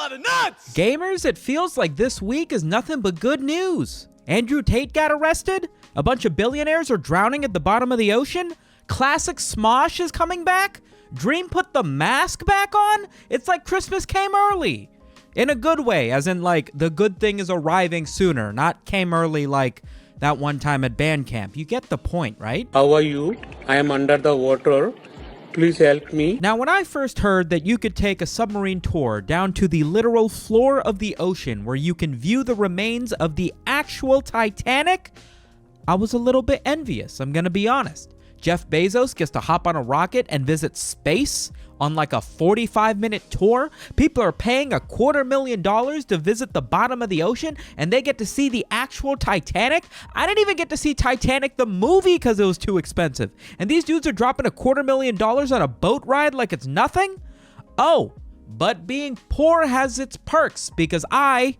lot of nuts! Gamers, it feels like this week is nothing but good news. Andrew Tate got arrested. A bunch of billionaires are drowning at the bottom of the ocean. Classic Smosh is coming back. Dream put the mask back on. It's like Christmas came early. In a good way, as in like the good thing is arriving sooner, not came early like that one time at band camp. You get the point, right? How are you? I am under the water. Please help me. Now, when I first heard that you could take a submarine tour down to the literal floor of the ocean where you can view the remains of the actual Titanic, I was a little bit envious, I'm gonna be honest. Jeff Bezos gets to hop on a rocket and visit space on like a 45-minute tour. People are paying $250,000 to visit the bottom of the ocean, and they get to see the actual Titanic. I didn't even get to see Titanic the movie because it was too expensive. And these dudes are dropping $250,000 on a boat ride like it's nothing? Oh, but being poor has its perks because I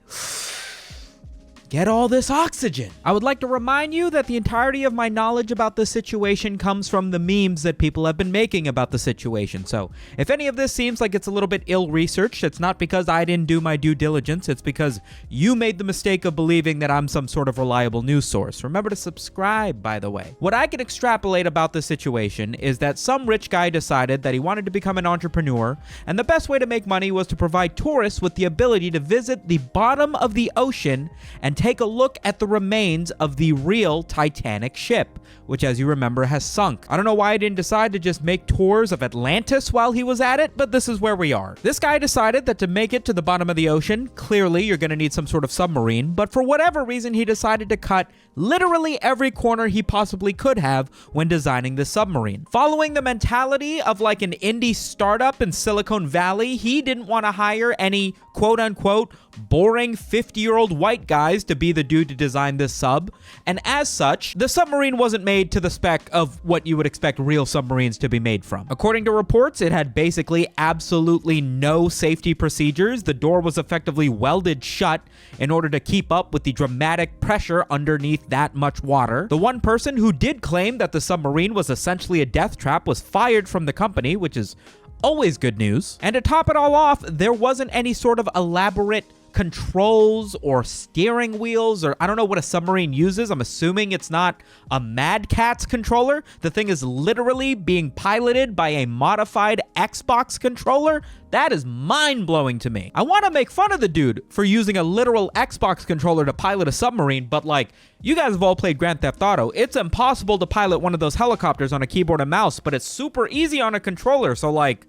get all this oxygen. I would like to remind you that the entirety of my knowledge about this situation comes from the memes that people have been making about the situation. So if any of this seems like it's a little bit ill-researched, it's not because I didn't do my due diligence. It's because you made the mistake of believing that I'm some sort of reliable news source. Remember to subscribe, by the way. What I can extrapolate about this situation is that some rich guy decided that he wanted to become an entrepreneur, and the best way to make money was to provide tourists with the ability to visit the bottom of the ocean and take a look at the remains of the real Titanic ship, which, as you remember, has sunk. I don't know why he didn't decide to just make tours of Atlantis while he was at it, but this is where we are. This guy decided that to make it to the bottom of the ocean, clearly you're going to need some sort of submarine, but for whatever reason, he decided to cut literally every corner he possibly could have when designing the submarine. Following the mentality of like an indie startup in Silicon Valley, he didn't want to hire any quote-unquote boring 50-year-old white guys to be the dude to design this sub, and as such, the submarine wasn't made to the spec of what you would expect real submarines to be made from. According to reports, it had basically absolutely no safety procedures. The door was effectively welded shut in order to keep up with the dramatic pressure underneath that much water. The one person who did claim that the submarine was essentially a death trap was fired from the company, which is always good news. And to top it all off, there wasn't any sort of elaborate controls or steering wheels, or I don't know what a submarine uses. I'm assuming it's not a Mad Catz controller. The thing is literally being piloted by a modified Xbox controller. That is mind-blowing to me. I want to make fun of the dude for using a literal Xbox controller to pilot a submarine, but like, you guys have all played Grand Theft Auto. It's impossible to pilot one of those helicopters on a keyboard and mouse, but it's super easy on a controller, so like,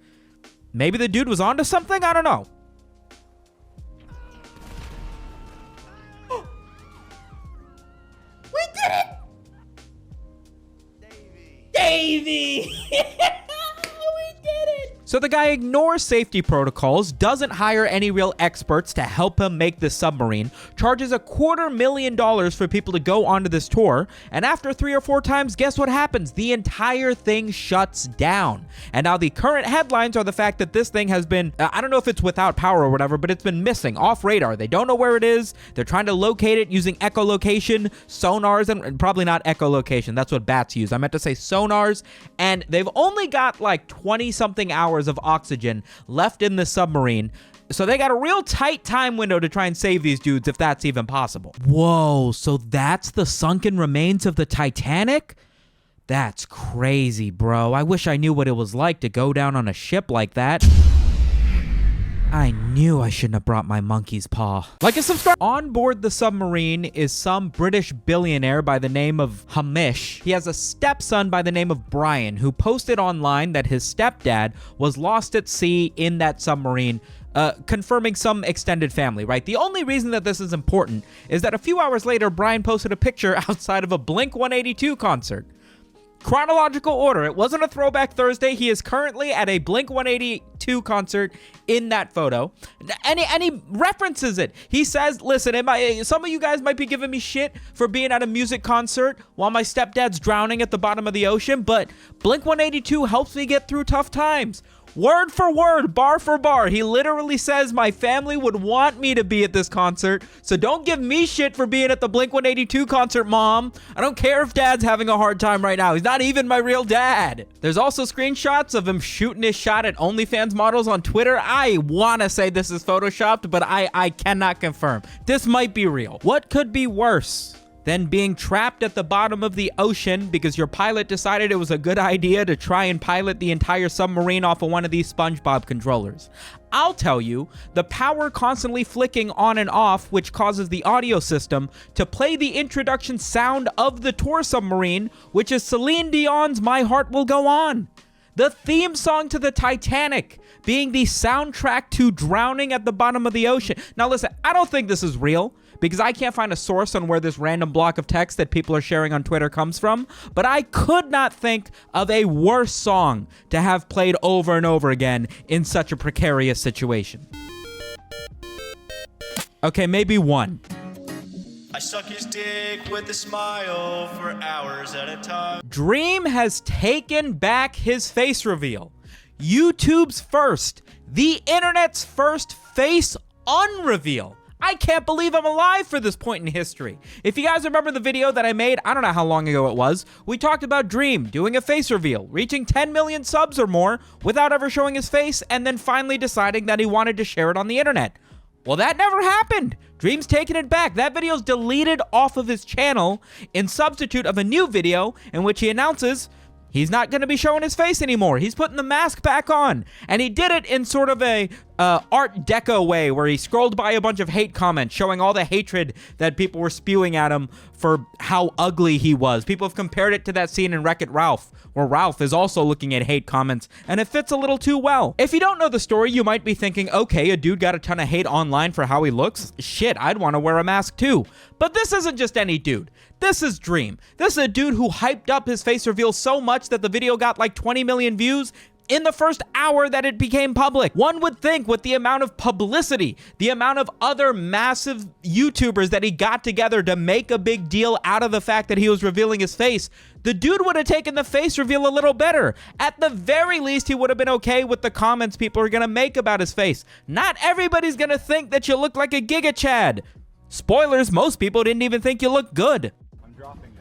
maybe the dude was onto something? I don't know. We did it! Davey! We did it! So the guy ignores safety protocols, doesn't hire any real experts to help him make this submarine, charges $250,000 for people to go onto this tour, and after 3 or 4 times, guess what happens? The entire thing shuts down. And now the current headlines are the fact that this thing has been, I don't know if it's without power or whatever, but it's been missing, off radar. They don't know where it is. They're trying to locate it using echolocation, sonars, and probably not echolocation. That's what bats use. I meant to say sonars, and they've only got like 20-something hours of oxygen left in the submarine, so they got a real tight time window to try and save these dudes, if that's even possible. Whoa, so that's the sunken remains of the Titanic? That's crazy, bro. I wish I knew what it was like to go down on a ship like that. I knew I shouldn't have brought my monkey's paw. Like and subscribe. On board the submarine is some British billionaire by the name of Hamish. He has a stepson by the name of Brian, who posted online that his stepdad was lost at sea in that submarine, confirming some extended family, right? The only reason that this is important is that a few hours later, Brian posted a picture outside of a Blink-182 concert. Chronological order. It wasn't a Throwback Thursday. He is currently at a Blink-182 concert in that photo. And he references it. He says, listen, some of you guys might be giving me shit for being at a music concert while my stepdad's drowning at the bottom of the ocean, but Blink-182 helps me get through tough times. Word for word, bar for bar. He literally says my family would want me to be at this concert, so don't give me shit for being at the Blink-182 concert, Mom. I don't care if Dad's having a hard time right now. He's not even my real dad. There's also screenshots of him shooting his shot at OnlyFans models on Twitter. I want to say this is photoshopped, but I cannot confirm. This might be real. What could be worse than being trapped at the bottom of the ocean because your pilot decided it was a good idea to try and pilot the entire submarine off of one of these SpongeBob controllers? I'll tell you, the power constantly flicking on and off, which causes the audio system to play the introduction sound of the tour submarine, which is Celine Dion's My Heart Will Go On. The theme song to the Titanic being the soundtrack to Drowning at the Bottom of the Ocean. Now listen, I don't think this is real, because I can't find a source on where this random block of text that people are sharing on Twitter comes from, but I could not think of a worse song to have played over and over again in such a precarious situation. Okay, maybe one. I suck his dick with a smile for hours at a time. Dream has taken back his face reveal. YouTube's first, the internet's first face unreveal. I can't believe I'm alive for this point in history. If you guys remember the video that I made, I don't know how long ago it was, we talked about Dream doing a face reveal, reaching 10 million subs or more without ever showing his face, and then finally deciding that he wanted to share it on the internet. Well, that never happened. Dream's taking it back. That video's deleted off of his channel in substitute of a new video in which he announces he's not going to be showing his face anymore. He's putting the mask back on. And he did it in sort of a Art Deco way where he scrolled by a bunch of hate comments showing all the hatred that people were spewing at him for how ugly he was. People have compared it to that scene in Wreck-It Ralph, where Ralph is also looking at hate comments, and it fits a little too well. If you don't know the story, you might be thinking, okay, a dude got a ton of hate online for how he looks. Shit, I'd want to wear a mask too. But this isn't just any dude. This is Dream. This is a dude who hyped up his face reveal so much that the video got like 20 million views in the first hour that it became public. One would think with the amount of publicity, the amount of other massive YouTubers that he got together to make a big deal out of the fact that he was revealing his face, the dude would have taken the face reveal a little better. At the very least, he would have been okay with the comments people are gonna make about his face. Not everybody's gonna think that you look like a Giga Chad. Spoilers, most people didn't even think you looked good. I'm dropping it.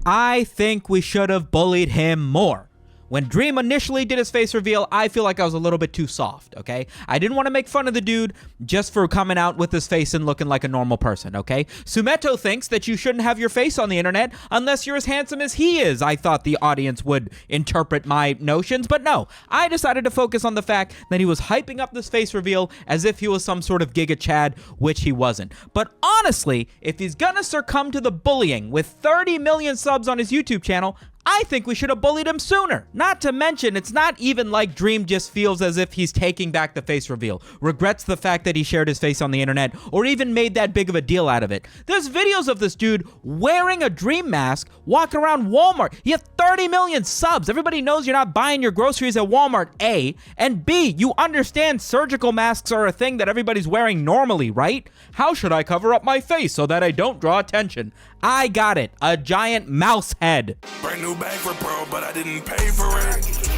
I think we should have bullied him more. When Dream initially did his face reveal, I feel like I was a little bit too soft, okay? I didn't want to make fun of the dude just for coming out with his face and looking like a normal person, okay? Sumeto thinks that you shouldn't have your face on the internet unless you're as handsome as he is. I thought the audience would interpret my notions, but no. I decided to focus on the fact that he was hyping up this face reveal as if he was some sort of Giga Chad, which he wasn't. But honestly, if he's gonna succumb to the bullying with 30 million subs on his YouTube channel, I think we should have bullied him sooner. Not to mention, it's not even like Dream just feels as if he's taking back the face reveal, regrets the fact that he shared his face on the internet, or even made that big of a deal out of it. There's videos of this dude wearing a Dream mask, walking around Walmart. You have 30 million subs. Everybody knows you're not buying your groceries at Walmart, A. And B, you understand surgical masks are a thing that everybody's wearing normally, right? How should I cover up my face so that I don't draw attention? I got it. A giant mouse head. Brand new bag for bro, but I didn't pay for it.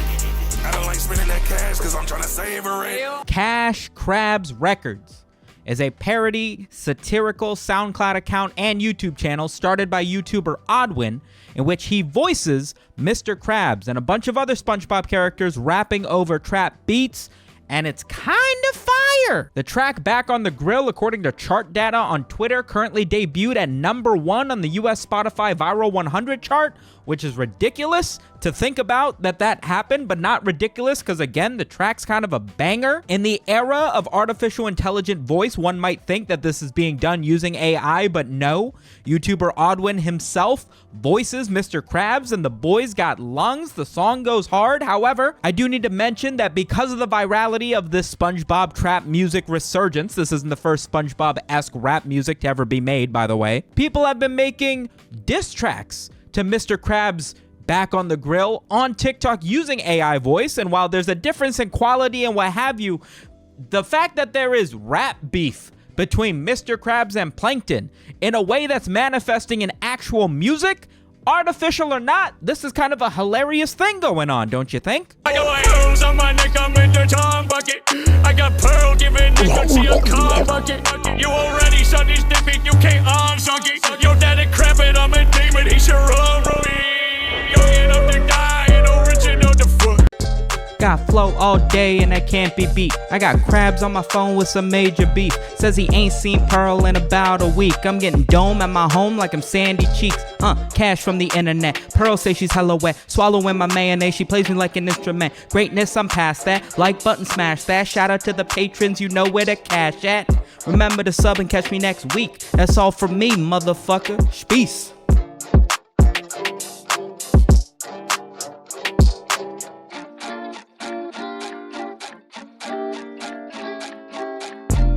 I don't like spending that cash because I'm trying to savor it. Cash Krabs Records is a parody, satirical SoundCloud account and YouTube channel started by YouTuber Oddwin, in which he voices Mr. Krabs and a bunch of other SpongeBob characters rapping over trap beats, and it's kind of fire. The track Back on the Grill, according to chart data on Twitter, currently debuted at #1 on the US Spotify Viral 100 chart, which is ridiculous to think about that happened, but not ridiculous because, again, the track's kind of a banger. In the era of artificial intelligent voice, one might think that this is being done using AI, but no. YouTuber Oddwin himself voices Mr. Krabs, and the boy's got lungs. The song goes hard. However, I do need to mention that because of the virality of this SpongeBob trap music resurgence, this isn't the first SpongeBob-esque rap music to ever be made, by the way, people have been making diss tracks to Mr. Krabs back on the grill on TikTok using AI voice. And while there's a difference in quality and what have you, the fact that there is rap beef between Mr. Krabs and Plankton in a way that's manifesting in actual music, artificial or not, this is kind of a hilarious thing going on, don't you think? I got pearls on my neck, I'm in the tongue bucket. I got pearl giving niggas see a car bucket. You already saw this dick, you can't unsunk it. Your daddy crappin', I'm a demon, he should run from me. Young enough to die, and original the fuck. Got flow all day and that can't be beat. I got Krabs on my phone with some major beef. Says he ain't seen Pearl in about a week. I'm getting dome at my home like I'm Sandy Cheeks. Cash from the internet. Pearl says she's hella wet. Swallowing my mayonnaise, she plays me like an instrument. Greatness, I'm past that. Like button, smash that. Shout out to the patrons, you know where to cash at. Remember to sub and catch me next week. That's all from me, motherfucker. Peace.